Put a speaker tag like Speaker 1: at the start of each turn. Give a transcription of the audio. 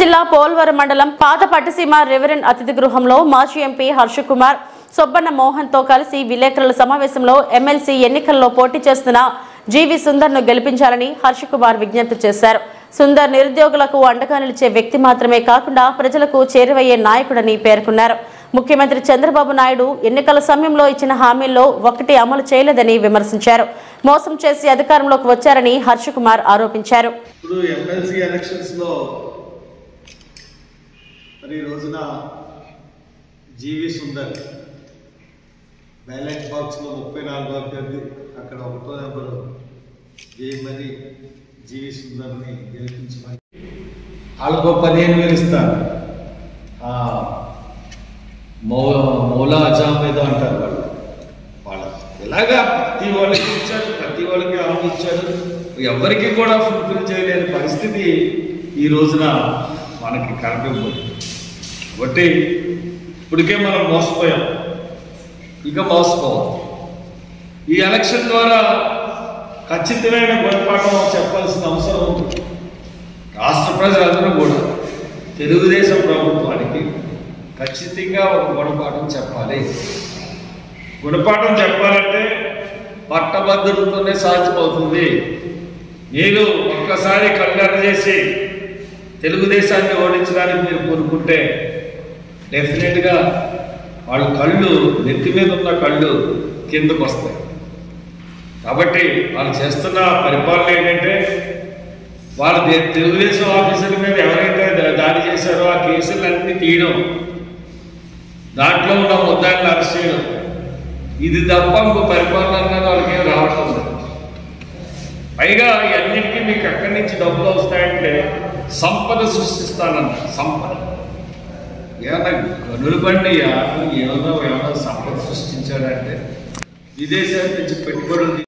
Speaker 1: జిల్లా పోలవరం మండలం పాత పట్టిసీమ రెవరెండ్ అతిథి గృహంలో మాజీ ఎంపీ హర్షకుమార్ సొబ్బన్న మోహన్ తో కలిసి విలేకరుల సమావేశంలో ఎమ్మెల్సీ ఎన్నికల్లో పోటీ చేస్తున్న జీవి సుందర్ ను గెలిపించాలని హర్షకుమార్ విజ్ఞప్తి చేశారు. సుందర్ నిరుద్యోగులకు అండగా నిలిచే వ్యక్తి మాత్రమే కాకుండా ప్రజలకు చేరువయ్యే నాయకుడని పేర్కొన్నారు. ముఖ్యమంత్రి చంద్రబాబు నాయుడు ఎన్నికల సమయంలో ఇచ్చిన హామీల్లో ఒకటి అమలు చేయలేదని విమర్శించారు. మోసం చేసి అధికారంలోకి వచ్చారని హర్షకుమార్ ఆరోపించారు.
Speaker 2: మరి రోజున జీవి సుందర్ బ్యాలెట్ బాక్స్లో 34వ అభ్యర్థి అక్కడ 1వ నెంబరు చేయమని జీవి సుందర్ని గెలిపించమని వాళ్ళకు 15,000 ఇస్తారు. మౌలా అజామేదో అంటారు వాళ్ళు ఎలాగా ప్రతి వాళ్ళకి ఇచ్చారు, ప్రతి వాళ్ళకి హామీ ఇచ్చారు, ఎవరికి కూడా ఫుల్ఫిల్ చేయలేని పరిస్థితి ఈ రోజున మనకి కనిపించబోతుంది. కాబట్టి ఇప్పటికే మనం మోసపోయాం, ఇక మోసపోవాలి. ఈ ఎలక్షన్ ద్వారా ఖచ్చితమైన గుణపాఠం చెప్పాల్సిన అవసరం ఉంటుంది. రాష్ట్ర ప్రజలందరూ కూడా తెలుగుదేశం ప్రభుత్వానికి ఖచ్చితంగా ఒక గుణపాఠం చెప్పాలి. గుణపాఠం చెప్పాలంటే పట్టభద్రులతోనే సాధ్యమవుతుంది. నేను ఒక్కసారి కళ్ళెర్ర చేసి తెలుగుదేశాన్ని ఓడించడానికి మీరు కోరుకుంటే డెఫినెట్గా వాళ్ళ కళ్ళు నెత్తి మీద ఉన్న కళ్ళు కిందకు వస్తాయి. కాబట్టి వాళ్ళు చేస్తున్న పరిపాలన ఏంటంటే వాళ్ళ తెలుగుదేశం ఆఫీసర్ల మీద ఎవరైతే దాడి చేశారో ఆ కేసులన్నీ తీయడం, దాంట్లో ఉన్న ముద్దాయిలను అరెస్ట్ చేయడం, ఇది తప్ప ఇంకో పరిపాలన అనేది వాళ్ళకి రావడం లేదు. పైగా ఇవన్నింటికీ మీకు ఎక్కడి నుంచి డబ్బులు వస్తాయంటే సంపద సృష్టిస్తానన్న సంపద ఏమన్నా గనులు బండి ఏమన్నా సంపద సృష్టించాడంటే విదేశాల నుంచి పెట్టుబడులు